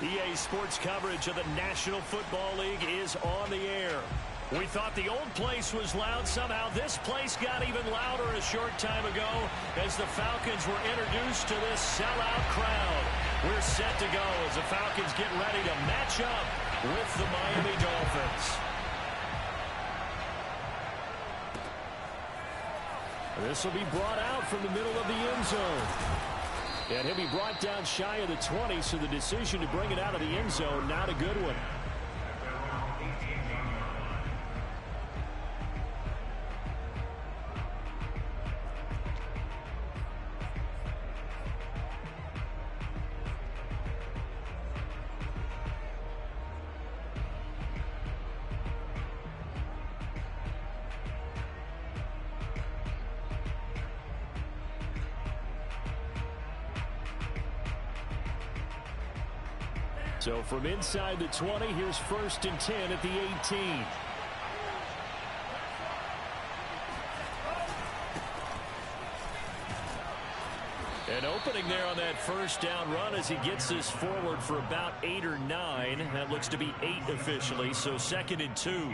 EA Sports coverage of the National Football League is on the air. We thought the old place was loud. Somehow this place got even louder a short time ago as the Falcons were introduced to this sellout crowd. We're set to go as the Falcons get ready to match up with the Miami Dolphins. This will be brought out from the middle of the end zone. And he'll be brought down shy of the 20, so the decision to bring it out of the end zone, not a good one. So from inside the 20, here's 1st and 10 at the 18. An opening there on that first down run as he gets this forward for about 8 or 9. That looks to be 8 officially, so 2nd and 2.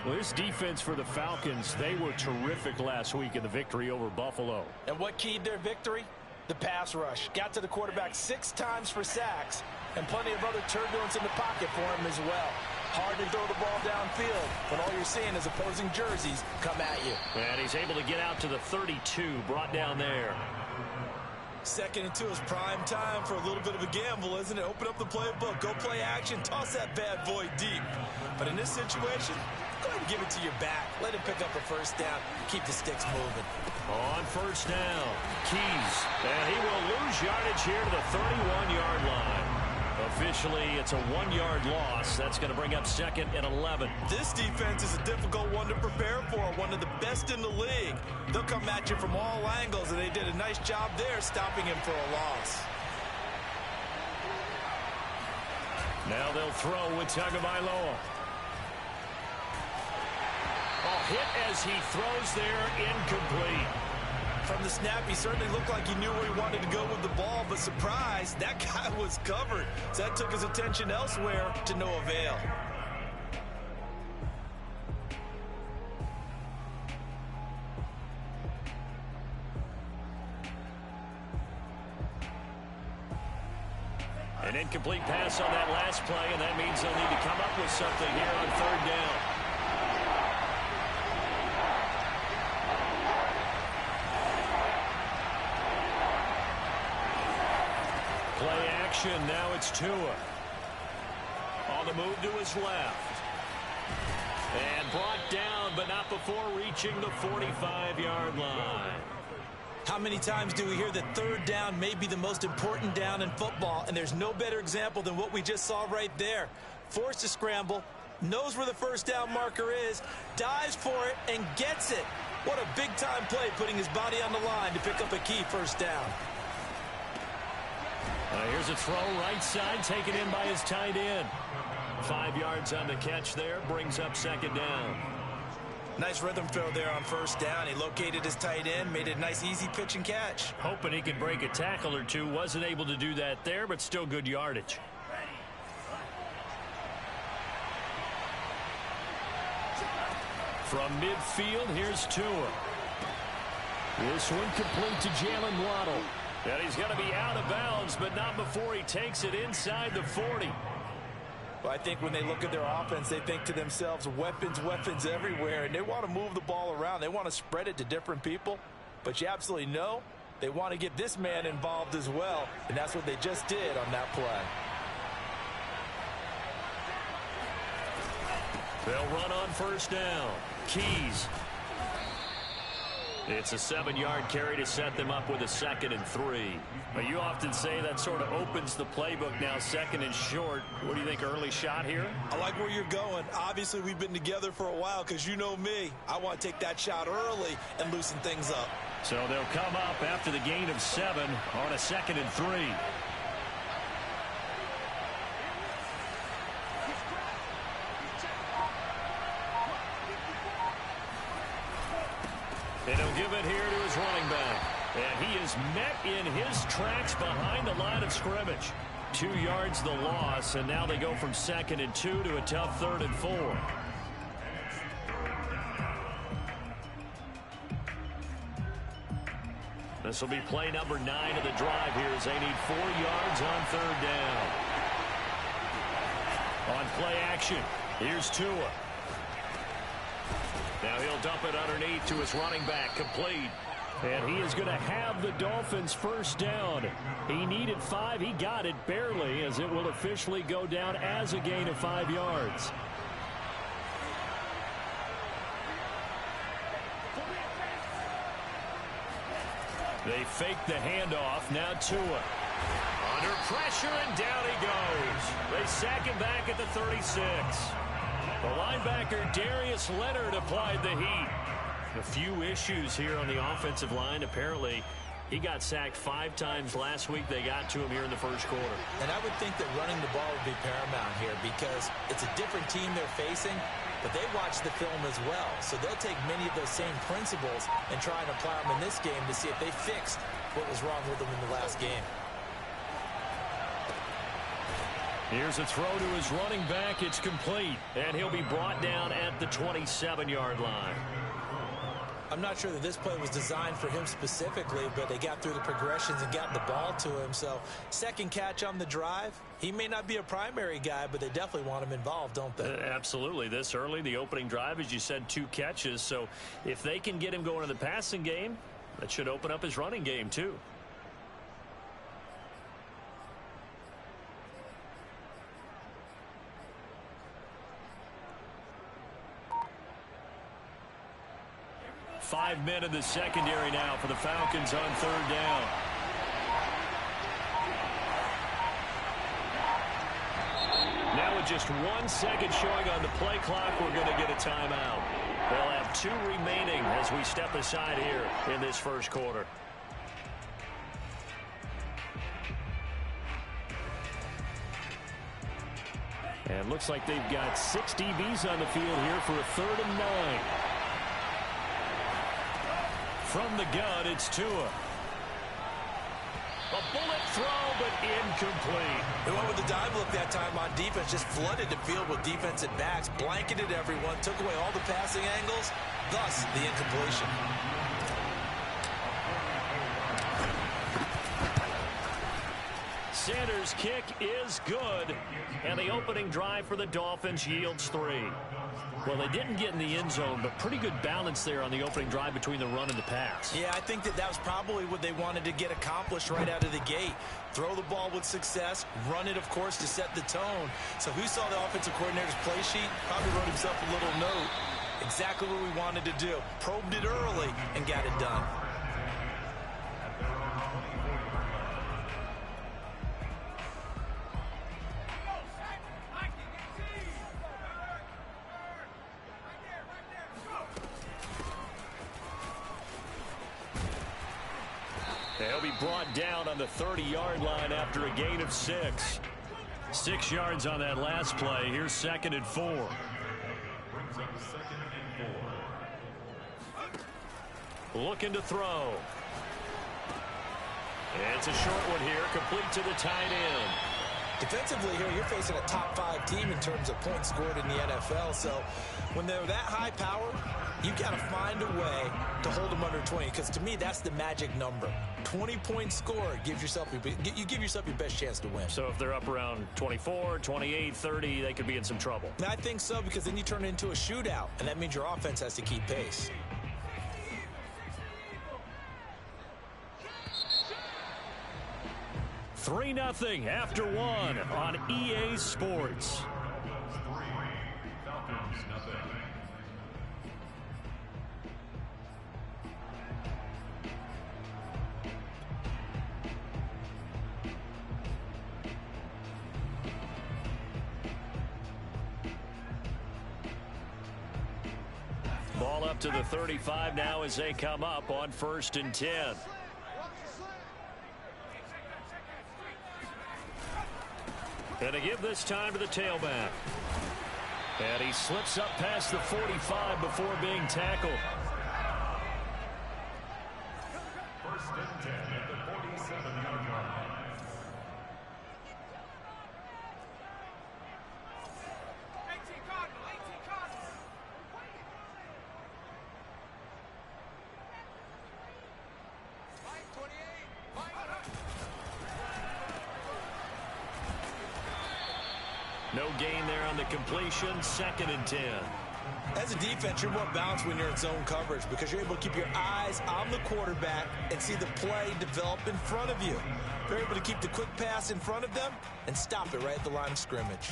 Well, this defense for the Falcons, they were terrific last week in the victory over Buffalo. And what keyed their victory? The pass rush. Got to the quarterback 6 times for sacks. And plenty of other turbulence in the pocket for him as well. Hard to throw the ball downfield, but all you're seeing is opposing jerseys come at you. And he's able to get out to the 32, brought down there. 2nd and 2 is prime time for a little bit of a gamble, isn't it? Open up the playbook, go play action, toss that bad boy deep. But in this situation, go ahead and give it to your back. Let him pick up a 1st down, keep the sticks moving. On 1st down, Keys. And he will lose yardage here to the 31-yard line. Officially, it's a 1-yard loss. That's going to bring up 2nd and 11. This defense is a difficult one to prepare for, one of the best in the league. They'll come at you from all angles, and they did a nice job there stopping him for a loss. Now they'll throw with Tagovailoa. Hit as he throws there, incomplete. From the snap, he certainly looked like he knew where he wanted to go with the ball, but surprise, that guy was covered. So that took his attention elsewhere to no avail. An incomplete pass on that last play, and that means they'll need to come up with something here on 3rd down. Play action, now it's Tua. On the move to his left. And brought down, but not before reaching the 45-yard line. How many times do we hear that 3rd down may be the most important down in football, and there's no better example than what we just saw right there. Forced to scramble, knows where the 1st down marker is, dives for it, and gets it. What a big-time play, putting his body on the line to pick up a key 1st down. Here's a throw right side, taken in by his tight end. 5 yards on the catch there, brings up 2nd down. Nice rhythm throw there on 1st down. He located his tight end, made it a nice, easy pitch and catch. Hoping he could break a tackle or two. Wasn't able to do that there, but still good yardage. From midfield, here's Tua. This one complete to Jalen Waddle. And he's going to be out of bounds, but not before he takes it inside the 40. Well, I think when they look at their offense, they think to themselves, weapons, weapons everywhere, and they want to move the ball around. They want to spread it to different people, but you absolutely know they want to get this man involved as well, and that's what they just did on that play. They'll run on 1st down. Keys. It's a 7-yard carry to set them up with a 2nd and 3. But you often say that sort of opens the playbook now, 2nd and short. What do you think, early shot here? I like where you're going. Obviously, we've been together for a while because you know me. I want to take that shot early and loosen things up. So they'll come up after the gain of 7 on a 2nd and 3. And he'll give it here to his running back. And he is met in his tracks behind the line of scrimmage. 2 yards the loss, and now they go from 2nd and 2 to a tough 3rd and 4. This will be play number 9 of the drive here as they need 4 yards on 3rd down. On play action, here's Tua. Now he'll dump it underneath to his running back, complete. And he is going to have the Dolphins first down. He needed 5. He got it barely, as it will officially go down as a gain of 5 yards. They fake the handoff. Now Tua. Under pressure, and down he goes. They sack him back at the 36. The linebacker, Darius Leonard, applied the heat. A few issues here on the offensive line. Apparently, he got sacked 5 times last week. They got to him here in the first quarter. And I would think that running the ball would be paramount here because it's a different team they're facing, but they watch the film as well. So they'll take many of those same principles and try and apply them in this game to see if they fixed what was wrong with them in the last game. Here's a throw to his running back. It's complete, and he'll be brought down at the 27-yard line. I'm not sure that this play was designed for him specifically, but they got through the progressions and got the ball to him. So second catch on the drive. He may not be a primary guy, but they definitely want him involved, don't they? Absolutely. This early, the opening drive, as you said, 2 catches. So if they can get him going in the passing game, that should open up his running game too. Five men in the secondary now for the Falcons on 3rd down. Now with just 1 second showing on the play clock, we're going to get a timeout. They'll have 2 remaining as we step aside here in this first quarter. And looks like they've got 6 DBs on the field here for a 3rd and 9. From the gun, it's Tua. A bullet throw, but incomplete. They went with the dive look that time on defense, just flooded the field with defensive backs, blanketed everyone, took away all the passing angles, thus the incompletion. Sanders' kick is good, and the opening drive for the Dolphins yields 3. Well, they didn't get in the end zone, but pretty good balance there on the opening drive between the run and the pass. Yeah, I think that was probably what they wanted to get accomplished right out of the gate. Throw the ball with success, run it, of course, to set the tone. So who saw the offensive coordinator's play sheet? Probably wrote himself a little note. Exactly what we wanted to do. Probed it early and got it done. They'll be brought down on the 30-yard line after a gain of 6. 6 yards on that last play. Here's 2nd and 4. Looking to throw. It's a short one here, complete to the tight end. Defensively here, you're facing a top 5 team in terms of points scored in the NFL. So when they're that high powered, you got to find a way to hold them under 20, because to me, that's the magic number. 20-point score gives yourself you give yourself your best chance to win. So if they're up around 24, 28, 30, they could be in some trouble. I think so, because then you turn it into a shootout, and that means your offense has to keep pace. Three 0 after 1 on EA Sports. Ball up to the 35 now as they come up on 1st and 10. And to give this time to the tailback. And he slips up past the 45 before being tackled. 1st and 10 at the 47-yard line. No gain there on the completion. 2nd and 10. As a defense, you're more balanced when you're in zone coverage because you're able to keep your eyes on the quarterback and see the play develop in front of you. They're able to keep the quick pass in front of them and stop it right at the line of scrimmage.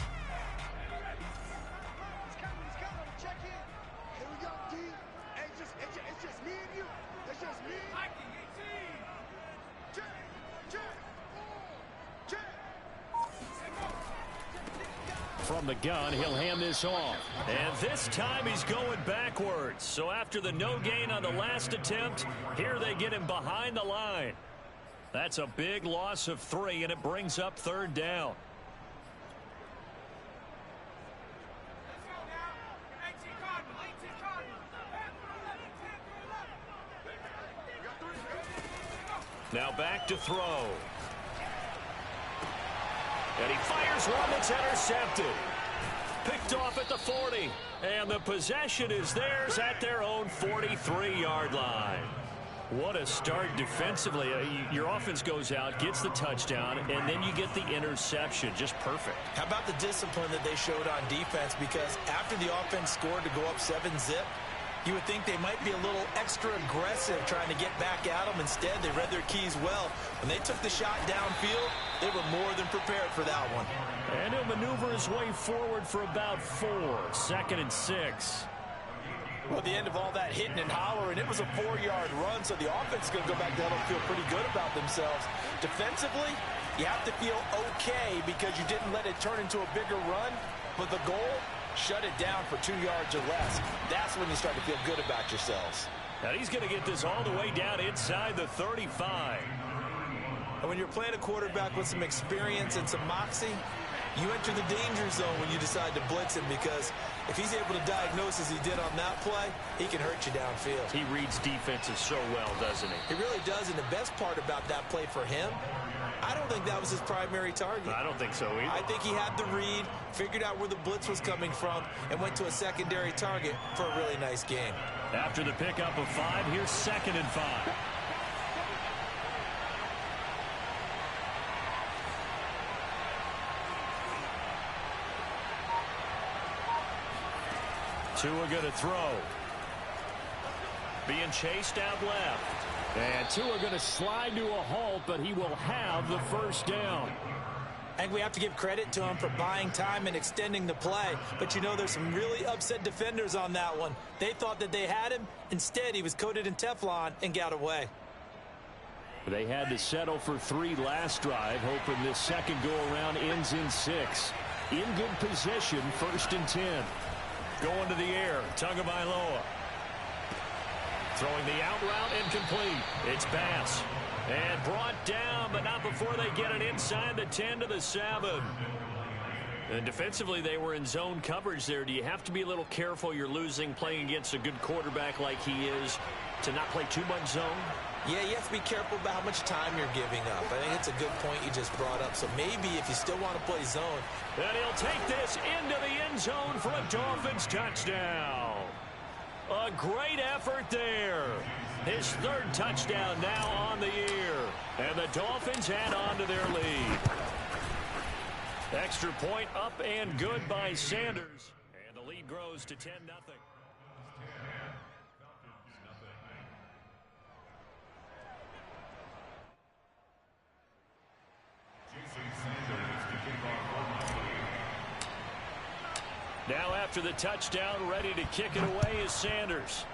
From the gun, he'll hand this off. And this time he's going backwards. So after the no gain on the last attempt, here they get him behind the line. That's a big loss of 3, and it brings up 3rd down. Now back to throw. And he fires one that's intercepted. Picked off at the 40. And the possession is theirs at their own 43-yard line. What a start defensively. Your offense goes out, gets the touchdown, and then you get the interception. Just perfect. How about the discipline that they showed on defense? Because after the offense scored to go up 7-zip, you would think they might be a little extra aggressive trying to get back at them. Instead, they read their keys well. When they took the shot downfield, they were more than prepared for that one. And he'll maneuver his way forward for about 4. 2nd and 6. Well, at the end of all that hitting and hollering, it was a 4-yard run, so the offense is going to go back to hell and feel pretty good about themselves. Defensively, you have to feel okay because you didn't let it turn into a bigger run, but the goal, shut it down for 2 yards or less. That's when you start to feel good about yourselves. Now he's going to get this all the way down inside the 35. And when you're playing a quarterback with some experience and some moxie, you enter the danger zone when you decide to blitz him, because if he's able to diagnose as he did on that play, he can hurt you downfield. He reads defenses so well, doesn't he? He really does, and the best part about that play for him, I don't think that was his primary target. I don't think so either. I think he had the read, figured out where the blitz was coming from, and went to a secondary target for a really nice game. After the pickup of 5, here's 2nd and 5. Tua going to throw. Being chased out left. And Tua going to slide to a halt, but he will have the 1st down. I think we have to give credit to him for buying time and extending the play. But, you know, there's some really upset defenders on that one. They thought that they had him. Instead, he was coated in Teflon and got away. They had to settle for 3 last drive, hoping this second go-around ends in 6. In good position, 1st and 10. Going to the air, Tagovailoa. Throwing the out route incomplete. It's Bass. And brought down, but not before they get it inside the 10 to the 7. And defensively, they were in zone coverage there. Do you have to be a little careful? You're losing, playing against a good quarterback like he is, to not play too much zone? Yeah, you have to be careful about how much time you're giving up. I think it's a good point you just brought up. So maybe if you still want to play zone. And he'll take this into the end zone for a Dolphins touchdown. A great effort there. His 3rd touchdown now on the year. And the Dolphins add on to their lead. Extra point up and good by Sanders. And the lead grows to 10-0. Now after the touchdown, ready to kick it away is Sanders.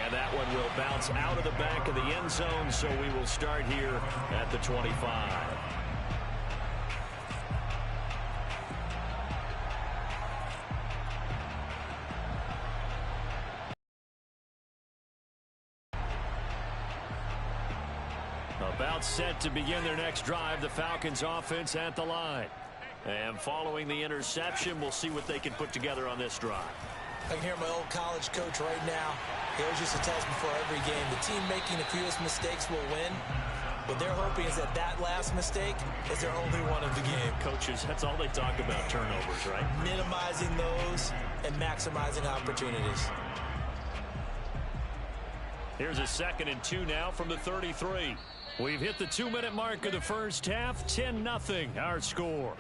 And that one will bounce out of the back of the end zone, so we will start here at the 25. About set to begin their next drive, the Falcons offense at the line. And following the interception, we'll see what they can put together on this drive. I can hear my old college coach right now. He always used to tell us before every game, the team making the fewest mistakes will win. What they're hoping is that that last mistake is their only one of the game. Coaches, that's all they talk about, turnovers, right? Minimizing those and maximizing opportunities. Here's a 2nd and 2 now from the 33. We've hit the 2-minute mark of the first half. 10-0 our score.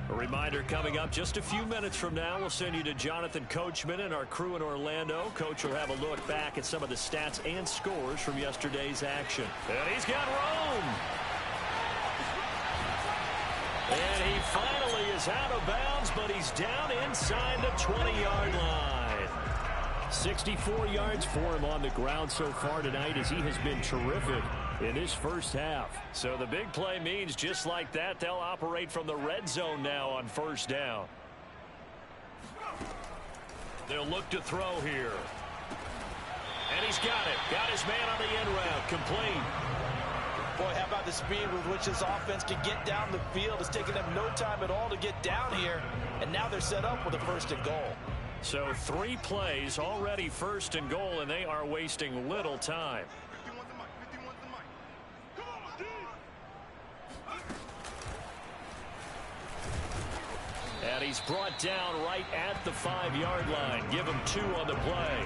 A reminder coming up just a few minutes from now. We'll send you to Jonathan Coachman and our crew in Orlando. Coach will have a look back at some of the stats and scores from yesterday's action. And he's got Rome. And he finally is out of bounds, but he's down inside the 20-yard line. 64 yards for him on the ground so far tonight, as he has been terrific in his first half. So the big play means just like that, they'll operate from the red zone now on first down. They'll look to throw here. And he's got it. Got his man on the end route. Complete. Boy, how about the speed with which this offense can get down the field? It's taken them no time at all to get down here. And now they're set up with a 1st and goal. So 3 plays already 1st and goal, and they are wasting little time. And he's brought down right at the 5-yard line. Give him 2 on the play.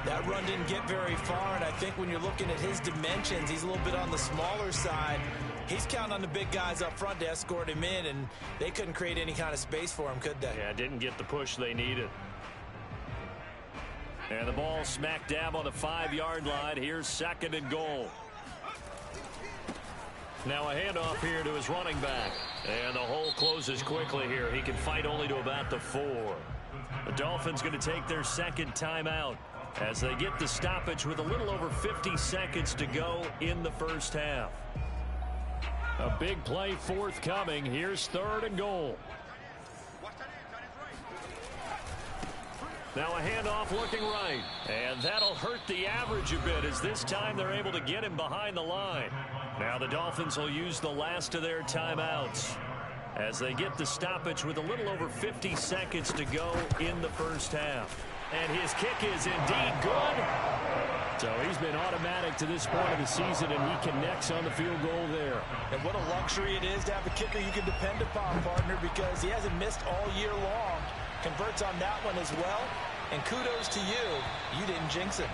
That run didn't get very far, and I think when you're looking at his dimensions, he's a little bit on the smaller side. He's counting on the big guys up front to escort him in, and they couldn't create any kind of space for him, could they? Yeah, didn't get the push they needed. And the ball smack dab on the 5-yard line. Here's 2nd and goal. Now a handoff here to his running back. And the hole closes quickly here. He can fight only to about the 4. The Dolphins going to take their 2nd timeout as they get the stoppage with a little over 50 seconds to go in the first half. A big play forthcoming. Here's 3rd and goal. Now a handoff looking right. And that'll hurt the average a bit, as this time they're able to get him behind the line. Now the Dolphins will use the last of their timeouts as they get the stoppage with a little over 50 seconds to go in the first half. And his kick is indeed good. So he's been automatic to this point of the season, and he connects on the field goal there. And what a luxury it is to have a kicker you can depend upon, partner, because he hasn't missed all year long. Converts on that one as well. And kudos to you. You didn't jinx it.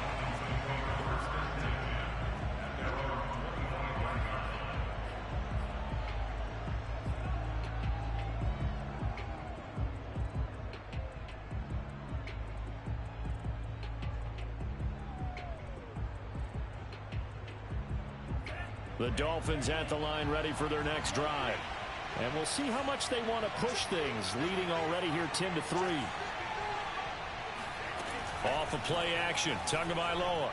The Dolphins at the line, ready for their next drive. And we'll see how much they want to push things, leading already here 10-3. Off of play action, Tagovailoa.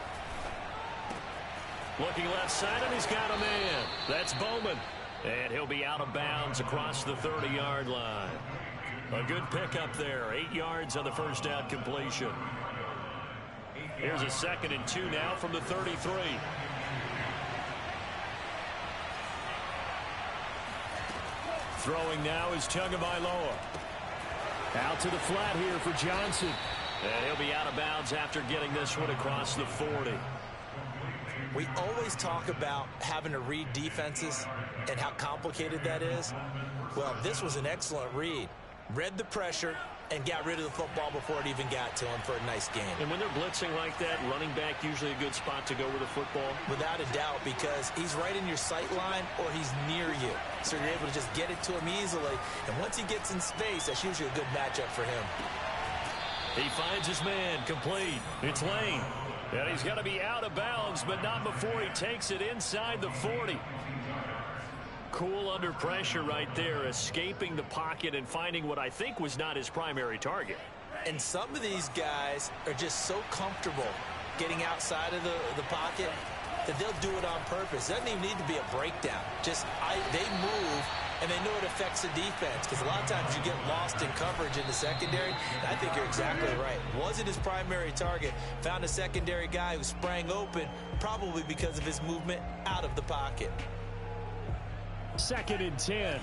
Looking left side, and he's got a man. That's Bowman. And he'll be out of bounds across the 30-yard line. A good pickup there, 8 yards on the first down completion. Here's a 2nd and 2 now from the 33. Throwing now is Tagovailoa. Out to the flat here for Johnson. And he'll be out of bounds after getting this one across the 40. We always talk about having to read defenses and how complicated that is. Well, this was an excellent read. Read the pressure and got rid of the football before it even got to him for a nice game. And when they're blitzing like that, running back usually a good spot to go with the football? Without a doubt, because he's right in your sight line or he's near you. So you're able to just get it to him easily. And once he gets in space, that's usually a good matchup for him. He finds his man, complete. It's Lane. And he's got to be out of bounds, but not before he takes it inside the 40. Cool under pressure right there, escaping the pocket and finding what I think was not his primary target. And some of these guys are just so comfortable getting outside of the pocket that they'll do it on purpose. It doesn't even need to be a breakdown. Just they move, and they know it affects the defense, because a lot of times you get lost in coverage in the secondary, and I think you're exactly right. Wasn't his primary target. Found a secondary guy who sprang open, probably because of his movement out of the pocket. 2nd and 10.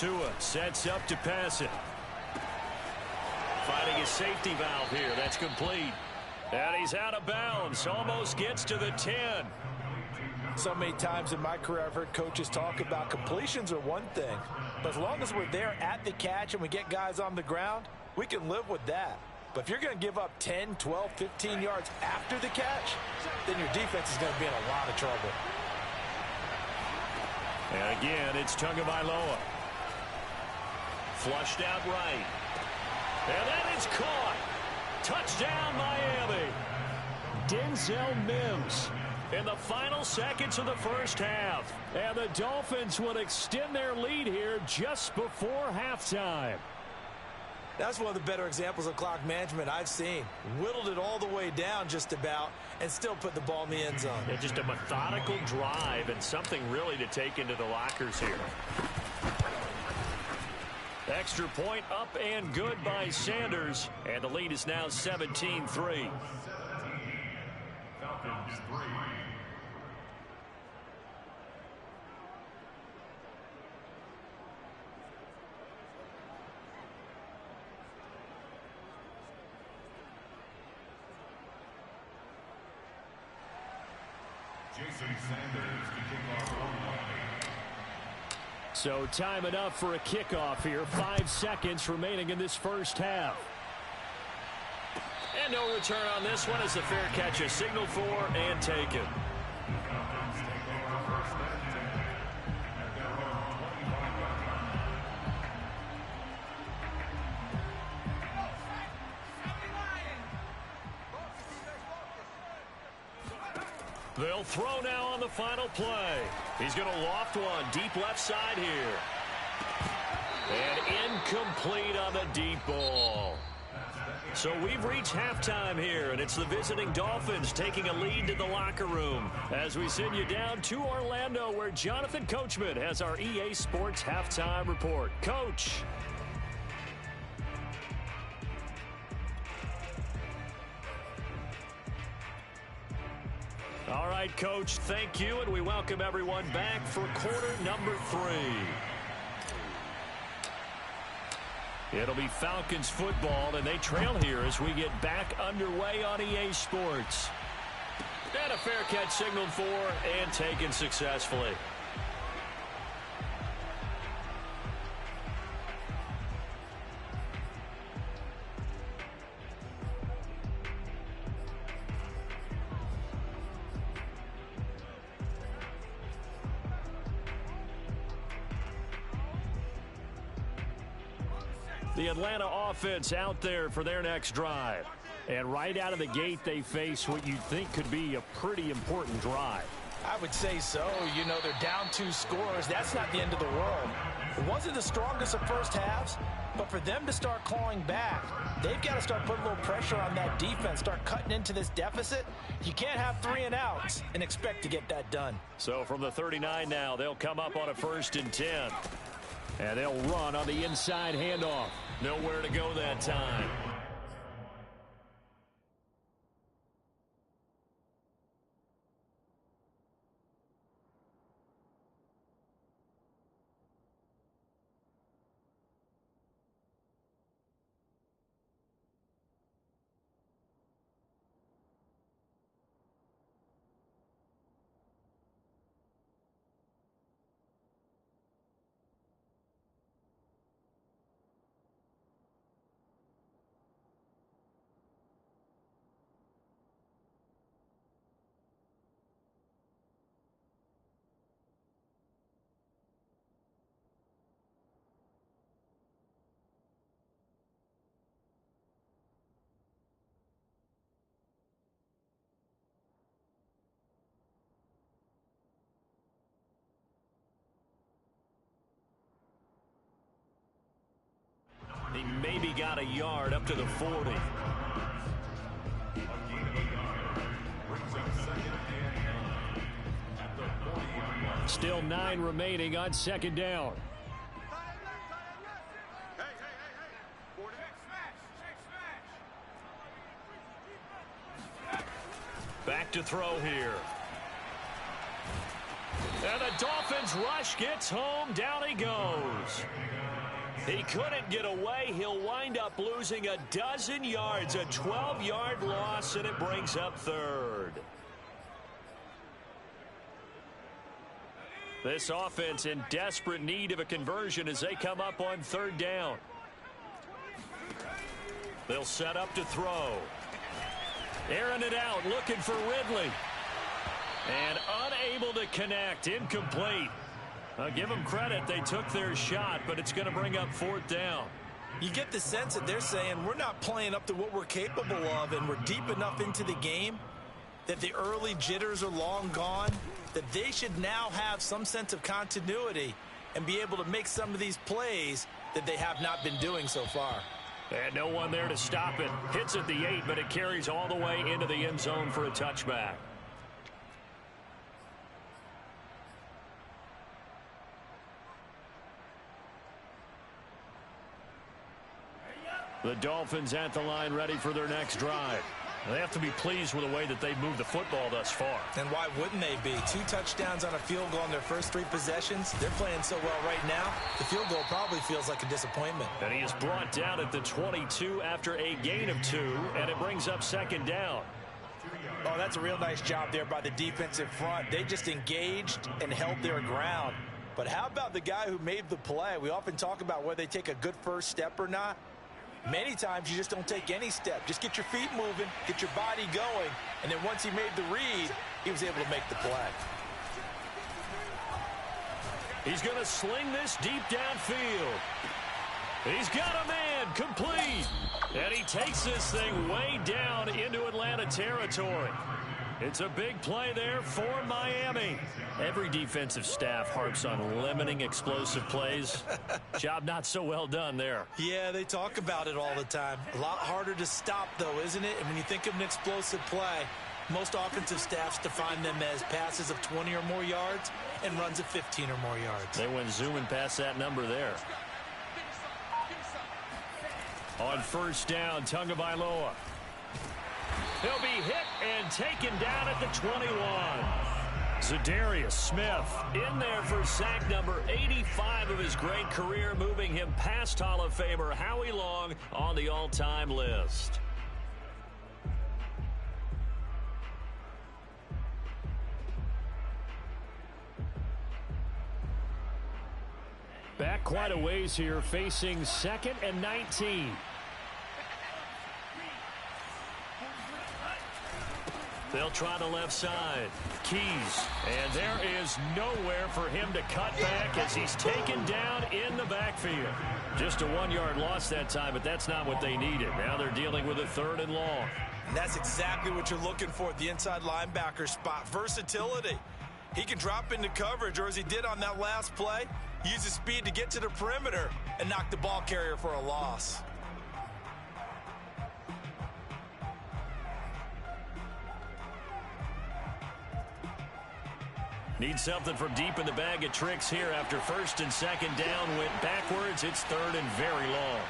Tua sets up to pass it. Finding a safety valve here. That's complete. And he's out of bounds. Almost gets to the 10. So many times in my career I've heard coaches talk about completions are one thing. But as long as we're there at the catch and we get guys on the ground, we can live with that. But if you're going to give up 10, 12, 15 yards after the catch, then your defense is going to be in a lot of trouble. And again, it's Tagovailoa. Flushed out right. And that is caught. Touchdown, Miami. Denzel Mims in the final seconds of the first half. And the Dolphins will extend their lead here just before halftime. That's one of the better examples of clock management I've seen. Whittled it all the way down just about and still put the ball in the end zone. Yeah, just a methodical drive and something really to take into the lockers here. Extra point up and good by Sanders. And the lead is now 17-3. So time enough for a kickoff here. 5 seconds remaining in this first half. And no return on this one as the fair catch is signaled for and taken. They'll throw now on the final play. He's going to loft one deep left side here. And incomplete on the deep ball. So we've reached halftime here, and it's the visiting Dolphins taking a lead to the locker room as we send you down to Orlando where Jonathan Coachman has our EA Sports halftime report. Coach. All right, Coach, thank you, and we welcome everyone back for quarter number 3. It'll be Falcons football, and they trail here as we get back underway on EA Sports. And a fair catch signaled for and taken successfully. The Atlanta offense out there for their next drive. And right out of the gate, they face what you'd think could be a pretty important drive. I would say so. You know, they're down 2 scores. That's not the end of the world. It wasn't the strongest of first halves, but for them to start clawing back, they've got to start putting a little pressure on that defense, start cutting into this deficit. You can't have 3 and outs and expect to get that done. So from the 39 now, they'll come up on a 1st and 10. And they'll run on the inside handoff. Nowhere to go that time. He maybe got a yard up to the 40. Still 9 remaining on 2nd down. Back to throw here. And the Dolphins Dolphins rush gets home. Down he goes. He couldn't get away. He'll wind up losing a dozen yards, a 12-yard loss, and it brings up third. This offense in desperate need of a conversion as they come up on third down. They'll set up to throw. Airing it out, looking for Ridley. And unable to connect, incomplete. I'll give them credit, they took their shot, but it's going to bring up fourth down. You get the sense that they're saying we're not playing up to what we're capable of, and we're deep enough into the game that the early jitters are long gone, that they should now have some sense of continuity and be able to make some of these plays that they have not been doing so far. And no one there to stop it. Hits at the 8, but it carries all the way into the end zone for a touchback. The Dolphins at the line ready for their next drive. They have to be pleased with the way that they've moved the football thus far. And why wouldn't they be? 2 touchdowns on a field goal in their first 3 possessions. They're playing so well right now, the field goal probably feels like a disappointment. And he is brought down at the 22 after a gain of 2, and it brings up second down. Oh, that's a real nice job there by the defensive front. They just engaged and held their ground. But how about the guy who made the play? We often talk about whether they take a good first step or not. Many times you just don't take any step. Just get your feet moving, get your body going, and then once he made the read, he was able to make the play. He's going to sling this deep downfield. He's got a man, complete. And he takes this thing way down into Atlanta territory. It's a big play there for Miami. Every defensive staff harps on limiting explosive plays. Job not so well done there. Yeah, they talk about it all the time. A lot harder to stop, though, isn't it? And when you think of an explosive play, most offensive staffs define them as passes of 20 or more yards and runs of 15 or more yards. They went zooming past that number there. On first down, Tagovailoa. He'll be hit and taken down at the 21. Zadarius Smith in there for sack number 85 of his great career, moving him past Hall of Famer Howie Long on the all-time list. Back quite a ways here, facing 2nd and 19. They'll try the left side. Keys. And there is nowhere for him to cut back as he's taken down in the backfield. Just a 1-yard loss that time, but that's not what they needed. Now they're dealing with a 3rd and long. And that's exactly what you're looking for at the inside linebacker spot. Versatility. He can drop into coverage, or as he did on that last play, use his speed to get to the perimeter and knock the ball carrier for a loss. Need something from deep in the bag of tricks here after 1st and 2nd down. Went backwards. It's 3rd and very long.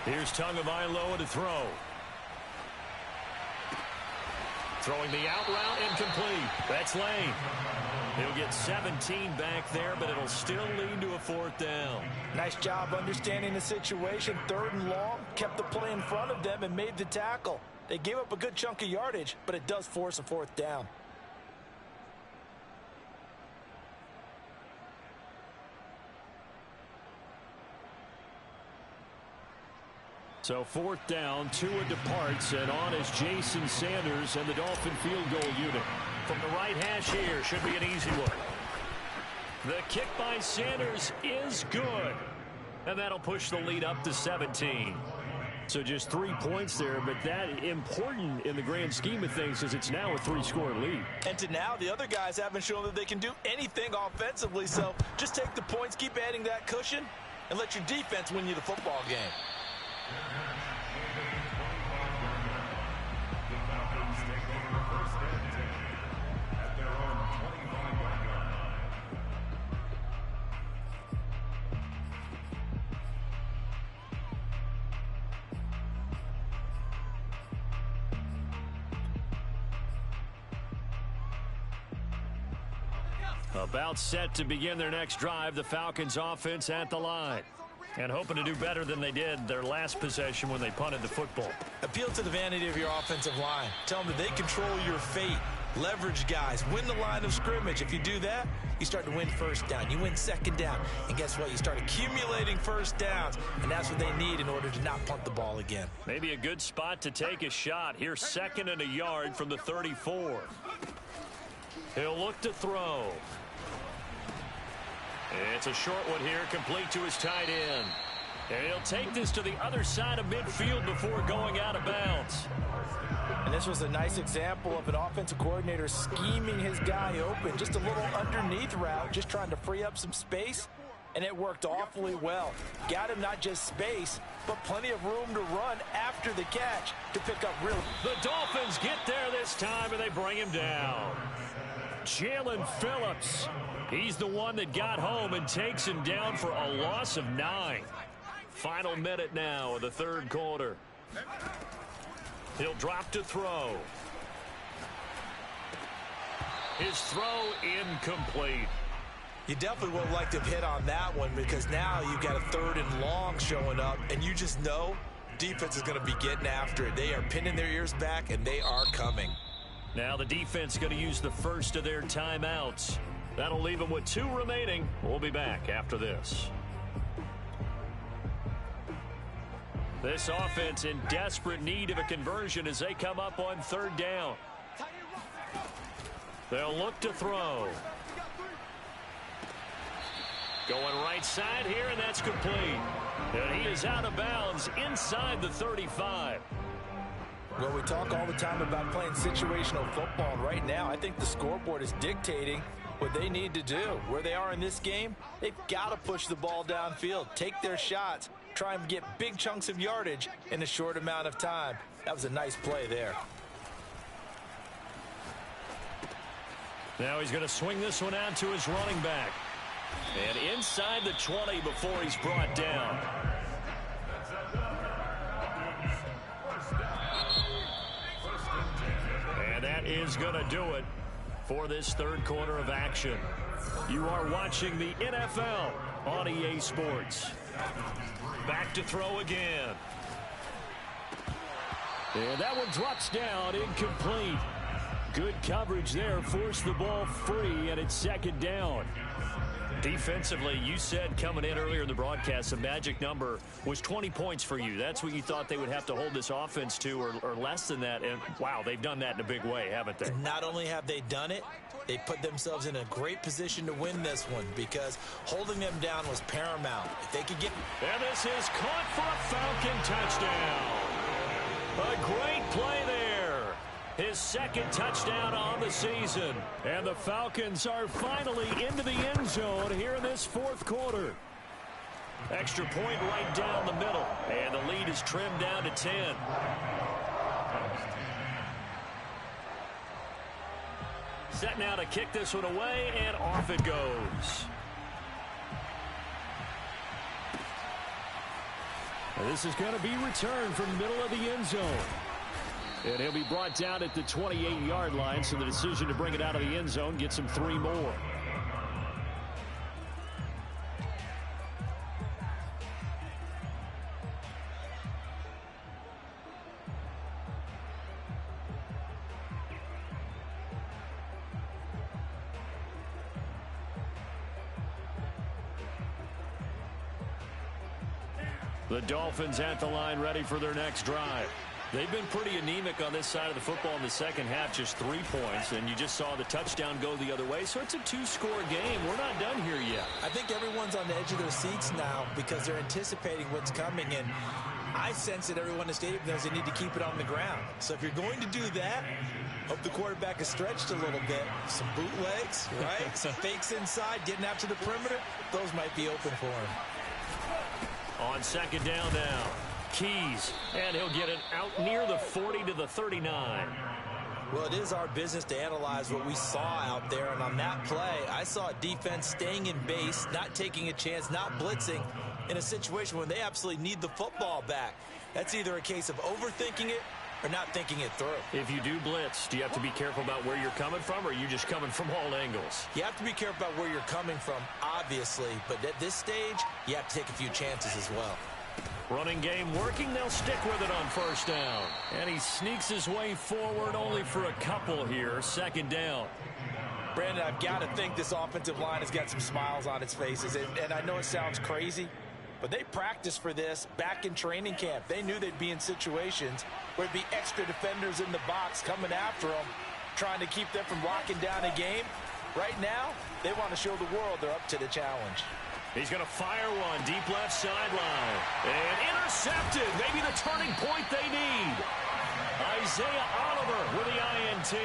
Here's Tagovailoa to throw. Throwing the out route, incomplete. That's Lane. He'll get 17 back there, but it'll still lead to a 4th down. Nice job understanding the situation. 3rd and long, kept the play in front of them and made the tackle. They gave up a good chunk of yardage, but it does force a 4th down. So 4th down, Tua departs, and on is Jason Sanders and the Dolphin field goal unit. From the right hash here, should be an easy one. The kick by Sanders is good. And that'll push the lead up to 17. So just 3 points there, but that important in the grand scheme of things as it's now a 3-score lead. And to now, the other guys haven't shown that they can do anything offensively, so just take the points, keep adding that cushion, and let your defense win you the football game. About set to begin their next drive, the Falcons offense at the line. And hoping to do better than they did their last possession when they punted the football. Appeal to the vanity of your offensive line. Tell them that they control your fate. Leverage guys. Win the line of scrimmage. If you do that, you start to win first down. You win second down. And guess what? You start accumulating first downs. And that's what they need in order to not punt the ball again. Maybe a good spot to take a shot. Here's 2nd and a yard from the 34. He'll look to throw. It's a short one here, complete to his tight end. And he'll take this to the other side of midfield before going out of bounds. And this was a nice example of an offensive coordinator scheming his guy open. Just a little underneath route, just trying to free up some space. And it worked awfully well. Got him not just space, but plenty of room to run after the catch to pick up real. The Dolphins get there this time, and they bring him down. Jalen Phillips. He's the one that got home and takes him down for a loss of 9. Final minute now of the 3rd quarter. He'll drop to throw. His throw incomplete. You definitely would like to hit on that one because now you've got a 3rd and long showing up, and you just know defense is going to be getting after it. They are pinning their ears back, and they are coming. Now the defense is going to use the first of their timeouts. That'll leave them with 2 remaining. We'll be back after this. This offense in desperate need of a conversion as they come up on 3rd down. They'll look to throw. Going right side here, and that's complete. And he is out of bounds inside the 35. Well, we talk all the time about playing situational football, and right now I think the scoreboard is dictating what they need to do. Where they are in this game, they've got to push the ball downfield, take their shots, try and get big chunks of yardage in a short amount of time. That was a nice play there. Now he's going to swing this one out to his running back. And inside the 20 before he's brought down. And that is going to do it for this 3rd quarter of action. You are watching the NFL on EA Sports. Back to throw again. And that one drops down, incomplete. Good coverage there, forced the ball free, and it's 2nd down. Defensively, you said coming in earlier in the broadcast, the magic number was 20 points for you. That's what you thought they would have to hold this offense to, or less than that. And, wow, they've done that in a big way, haven't they? Not only have they done it, they put themselves in a great position to win this one because holding them down was paramount. If they could get... And this is caught for a Falcon touchdown. A great play there. His 2nd touchdown on the season. And the Falcons are finally into the end zone here in this 4th quarter. Extra point right down the middle. And the lead is trimmed down to 10. Set now to kick this one away, and off it goes. And this is going to be returned from the middle of the end zone. And he'll be brought down at the 28-yard line, so the decision to bring it out of the end zone gets him 3 more. The Dolphins at the line, ready for their next drive. They've been pretty anemic on this side of the football in the 2nd half, just 3 points, and you just saw the touchdown go the other way, so it's a 2-score game. We're not done here yet. I think everyone's on the edge of their seats now because they're anticipating what's coming, and I sense that everyone in the stadium knows they need to keep it on the ground. So if you're going to do that, hope the quarterback is stretched a little bit. Some bootlegs, right? Some fakes inside, getting out to the perimeter. Those might be open for him. On 2nd down now. Keys, and he'll get it out near the 40 to the 39. Well, it is our business to analyze what we saw out there, and on that play, I saw a defense staying in base, not taking a chance, not blitzing in a situation when they absolutely need the football back. That's either a case of overthinking it or not thinking it through. If you do blitz, do you have to be careful about where you're coming from, or are you just coming from all angles? You have to be careful about where you're coming from, obviously, but at this stage, you have to take a few chances as well. Running game working, they'll stick with it on first down. And he sneaks his way forward only for a couple here, second down. Brandon, I've got to think this offensive line has got some smiles on its faces, and I know it sounds crazy, but they practiced for this back in training camp. They knew they'd be in situations where there'd be extra defenders in the box coming after them, trying to keep them from locking down a game. Right now, they want to show the world they're up to the challenge. He's going to fire one deep left sideline. And intercepted. Maybe the turning point they need. Isaiah Oliver with the INT.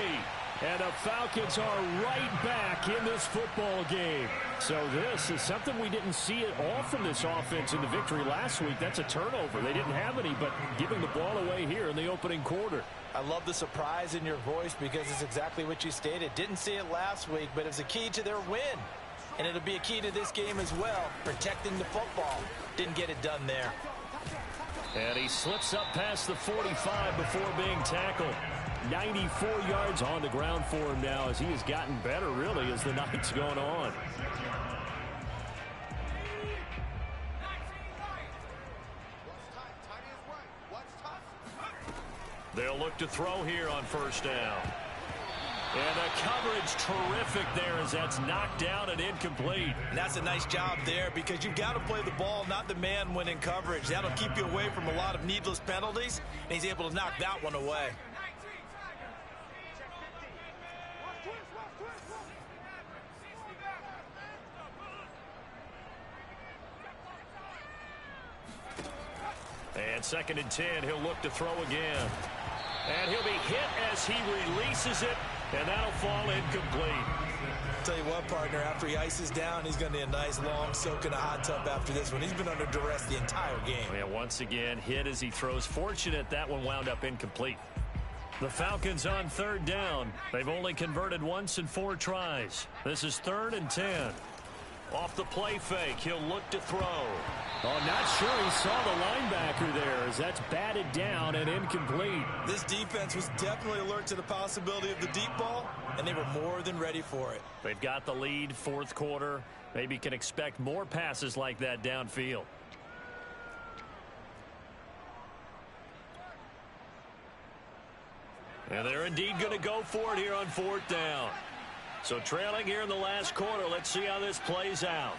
And the Falcons are right back in this football game. So this is something we didn't see at all from this offense in the victory last week. That's a turnover. They didn't have any, but giving the ball away here in the opening quarter. I love the surprise in your voice because it's exactly what you stated. Didn't see it last week, but it was a key to their win. And it'll be a key to this game as well, protecting the football. Didn't get it done there. And he slips up past the 45 before being tackled. 94 yards on the ground for him now as he has gotten better, really, as the night's going on. They'll look to throw here on first down. And the coverage terrific there as that's knocked down and incomplete. And that's a nice job there because you've got to play the ball, not the man when in coverage. That'll keep you away from a lot of needless penalties, and he's able to knock that one away. And 2nd and 10, he'll look to throw again. And he'll be hit as he releases it, and that'll fall incomplete. Tell you what, partner, after he ices down, he's going to need a nice long soak in a hot tub after this one. He's been under duress the entire game. Yeah, once again, hit as he throws. Fortunate that one wound up incomplete. The Falcons on 3rd down. They've only converted once in 4 tries. This is 3rd and 10. Off the play fake, he'll look to throw. Oh, not sure he saw the linebacker there as that's batted down and incomplete. This defense was definitely alert to the possibility of the deep ball, and they were more than ready for it. They've got the lead, 4th quarter. Maybe can expect more passes like that downfield. And they're indeed going to go for it here on 4th down. So trailing here in the last quarter. Let's see how this plays out.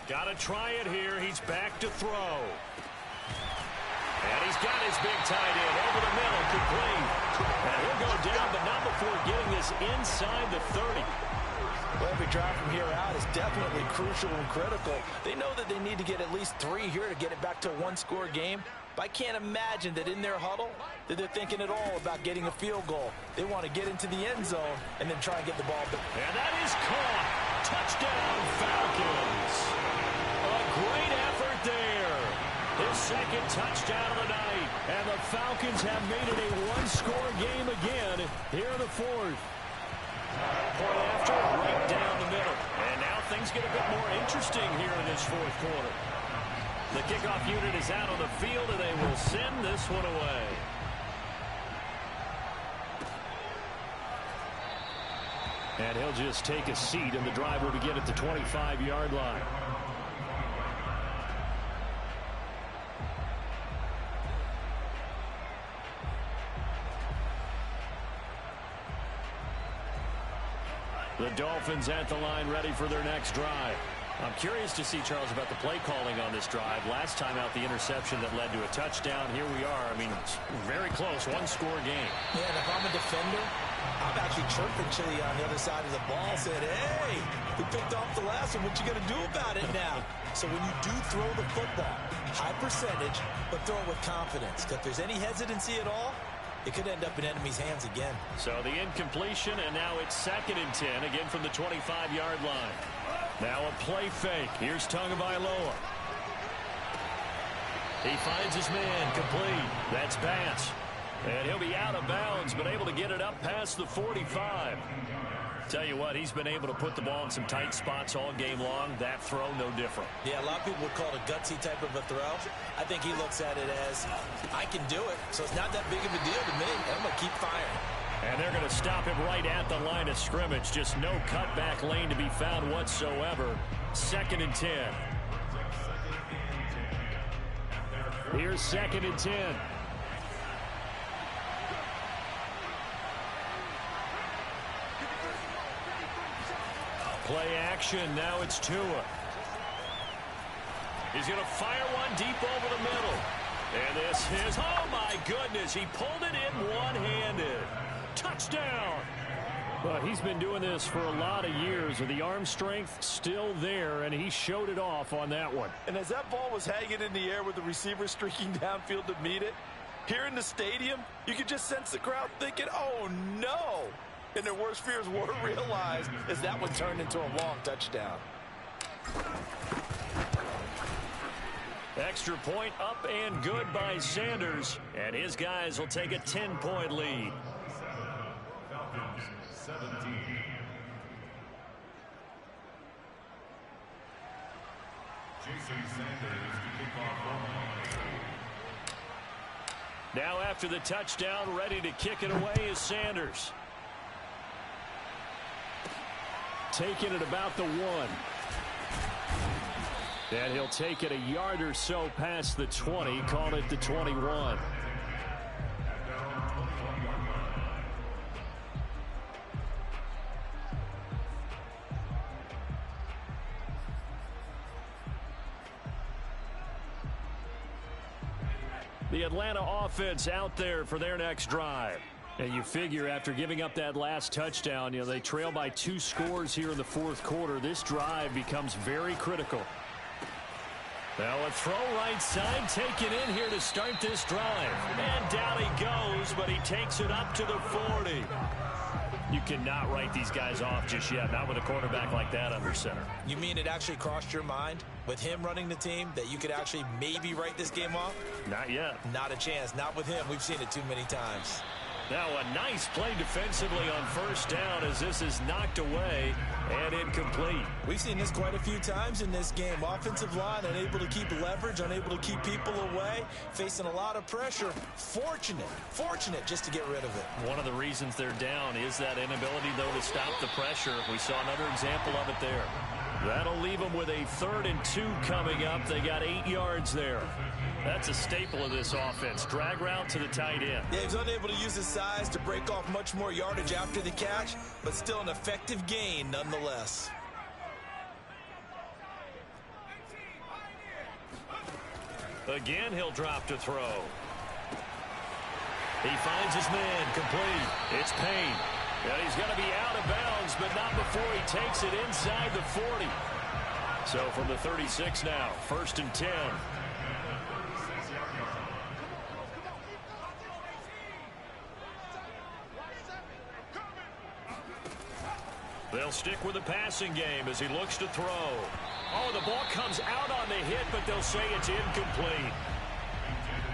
Got to try it here. He's back to throw. And he's got his big tight end over the middle, complete. And he'll go down, but not before getting this inside the 30. Well, every drive from here out is definitely crucial and critical. They know that they need to get at least 3 here to get it back to a 1-score game. But I can't imagine that in their huddle that they're thinking at all about getting a field goal. They want to get into the end zone and then try and get the ball back. And that is caught. Touchdown, Falcons. A great effort there. His 2nd touchdown of the night. And the Falcons have made it a 1-score game again here in the 4th. Point after, right down the middle. And now things get a bit more interesting here in this 4th quarter. The kickoff unit is out on the field, and they will send this one away. And he'll just take a seat, and the drive will begin at the 25-yard line. The Dolphins at the line, ready for their next drive. I'm curious to see, Charles, about the play calling on this drive. Last time out, the interception that led to a touchdown. Here we are. I mean, it's very close, 1-score game. Yeah, and if I'm a defender, I'm actually chirping Chili on the other side of the ball, said, hey, we picked off the last one. What you going to do about it now? So when you do throw the football, high percentage, but throw it with confidence. Because if there's any hesitancy at all, it could end up in enemy's hands again. So the incompletion, and now it's 2nd and 10, again from the 25-yard line. Now a play fake. Here's Tagovailoa. He finds his man, complete. That's Bass. And he'll be out of bounds, but able to get it up past the 45. Tell you what, he's been able to put the ball in some tight spots all game long. That throw, no different. Yeah, a lot of people would call it a gutsy type of a throw. I think he looks at it as, I can do it, so it's not that big of a deal to me. I'm going to keep firing. And they're going to stop him right at the line of scrimmage. Just no cutback lane to be found whatsoever. 2nd and 10. Here's 2nd and 10. Play action. Now it's Tua. He's going to fire one deep over the middle. And this is, oh my goodness, he pulled it in one-handed. Touchdown. But he's been doing this for a lot of years with the arm strength still there, and he showed it off on that one. And as that ball was hanging in the air with the receiver streaking downfield to meet it, here in the stadium, you could just sense the crowd thinking, oh no. And their worst fears were realized as that one turned into a long touchdown. Extra point up and good by Sanders. And his guys will take a 10-point lead. Now after the touchdown, ready to kick it away is Sanders. Taking it about the 1. And he'll take it a yard or so past the 20, call it the 21. The Atlanta offense out there for their next drive. And you figure after giving up that last touchdown, they trail by 2 scores here in the 4th quarter. This drive becomes very critical. Now a throw right side taken in here to start this drive. And down he goes, but he takes it up to the 40. You cannot write these guys off just yet, not with a quarterback like that under center. You mean it actually crossed your mind with him running the team that you could actually maybe write this game off? Not yet. Not a chance. Not with him. We've seen it too many times. Now a nice play defensively on 1st down as this is knocked away and incomplete. We've seen this quite a few times in this game. Offensive line unable to keep leverage, unable to keep people away, facing a lot of pressure. Fortunate just to get rid of it. One of the reasons they're down is that inability, though, to stop the pressure. We saw another example of it there. That'll leave them with a 3rd and 2 coming up. They got 8 yards there. That's a staple of this offense. Drag route to the tight end. Yeah, he's unable to use his size to break off much more yardage after the catch, but still an effective gain nonetheless. Again, he'll drop to throw. He finds his man complete. It's Payne. And he's going to be out of bounds, but not before he takes it inside the 40. So from the 36 now, 1st and 10. They'll stick with the passing game as he looks to throw. Oh, the ball comes out on the hit, but they'll say it's incomplete.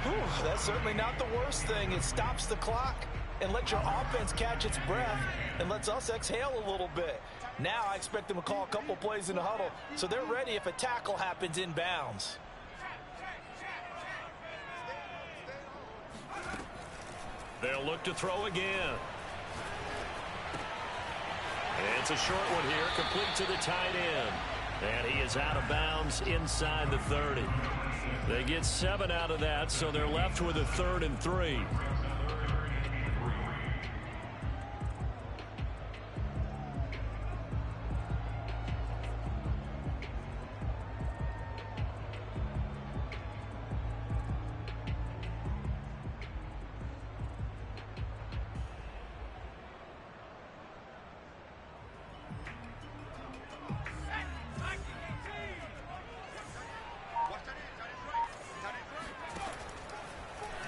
Whew, that's certainly not the worst thing. It stops the clock and lets your offense catch its breath and lets us exhale a little bit. Now I expect them to call a couple plays in the huddle so they're ready if a tackle happens in bounds. They'll look to throw again. It's a short one here, complete to the tight end. And he is out of bounds inside the 30. They get 7 out of that, so they're left with a 3rd and 3.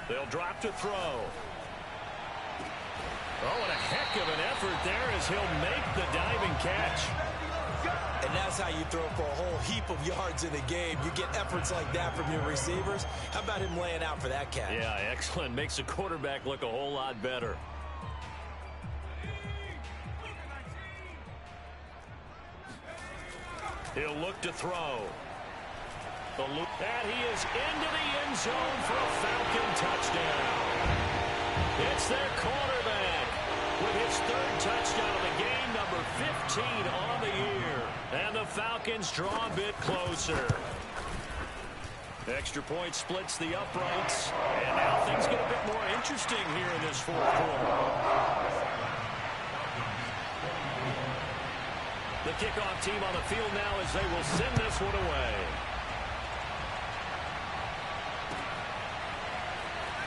They'll drop to throw. Oh, and a heck of an effort there as he'll make the diving catch. And now That's how you throw for a whole heap of yards in a game. You get efforts like that from your receivers. How about him laying out for that catch? Yeah, excellent. Makes the quarterback look a whole lot better. He'll look to throw. And he is into the end zone for a Falcon touchdown. It's their quarterback with his third touchdown of the game, number 15 on the year. And the Falcons draw a bit closer. Extra point splits the uprights. And now things get a bit more interesting here in this fourth quarter. The kickoff team on the field now as they will send this one away.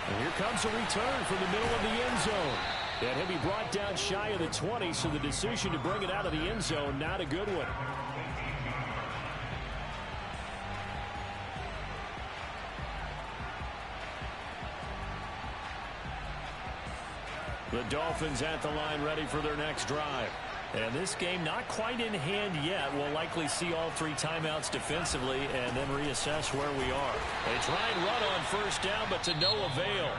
And here comes a return from the middle of the end zone. And he'll be brought down shy of the 20, so the decision to bring it out of the end zone, not a good one. The Dolphins at the line ready for their next drive. And this game not quite in hand yet. We'll likely see all three timeouts defensively and then reassess where we are. They try and run on first down, but to no avail.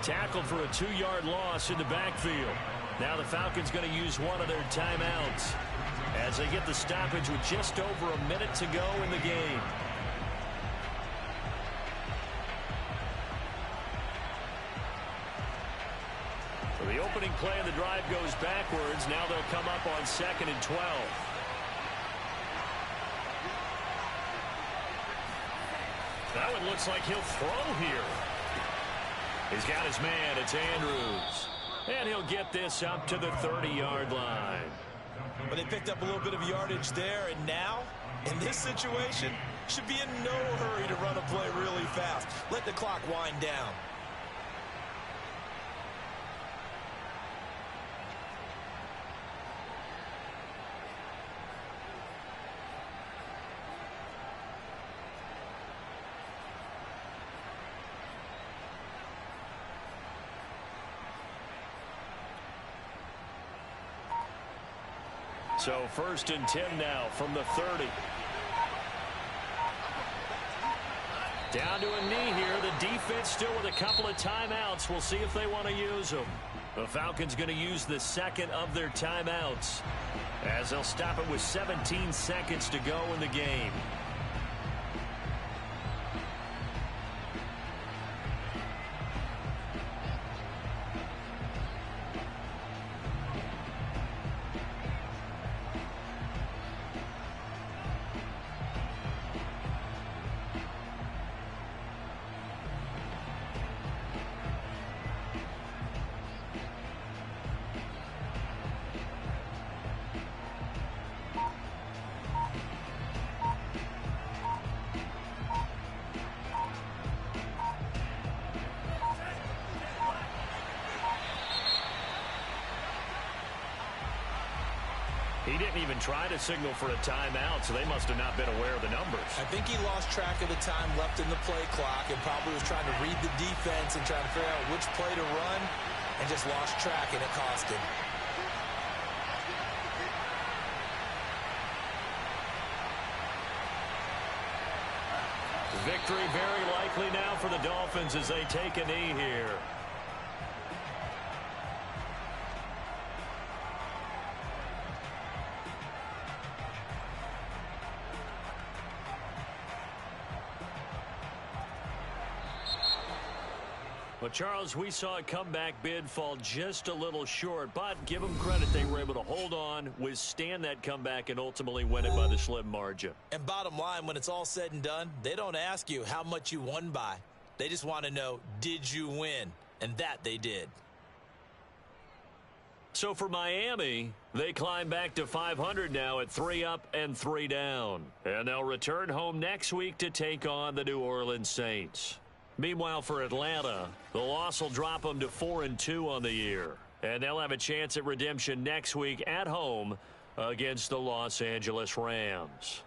Tackled for a 2-yard loss in the backfield. Now the Falcons going to use one of their timeouts as they get the stoppage with just over a minute to go in the game. The opening play of the drive goes backwards. Now they'll come up on 2nd and 12. That one looks like he'll throw here. He's got his man. It's Andrews. And he'll get this up to the 30-yard line. But they picked up a little bit of yardage there, and now, in this situation, should be in no hurry to run a play really fast. Let the clock wind down. So 1st and 10 now from the 30. Down to a knee here. The defense still with a couple of timeouts. We'll see if they want to use them. The Falcons going to use the second of their timeouts as they'll stop it with 17 seconds to go in the game. He didn't even try to signal for a timeout, so they must have not been aware of the numbers. I think he lost track of the time left in the play clock and probably was trying to read the defense and trying to figure out which play to run and just lost track, and it cost him. Victory very likely now for the Dolphins as they take a knee here. But, Charles, we saw a comeback bid fall just a little short, but give them credit. They were able to hold on, withstand that comeback, and ultimately win it by the slim margin. And bottom line, when it's all said and done, they don't ask you how much you won by. They just want to know, did you win? And that they did. So for Miami, they climb back to 500 now at 3 up and 3 down. And they'll return home next week to take on the New Orleans Saints. Meanwhile, for Atlanta, the loss will drop them to 4-2 on the year. And they'll have a chance at redemption next week at home against the Los Angeles Rams.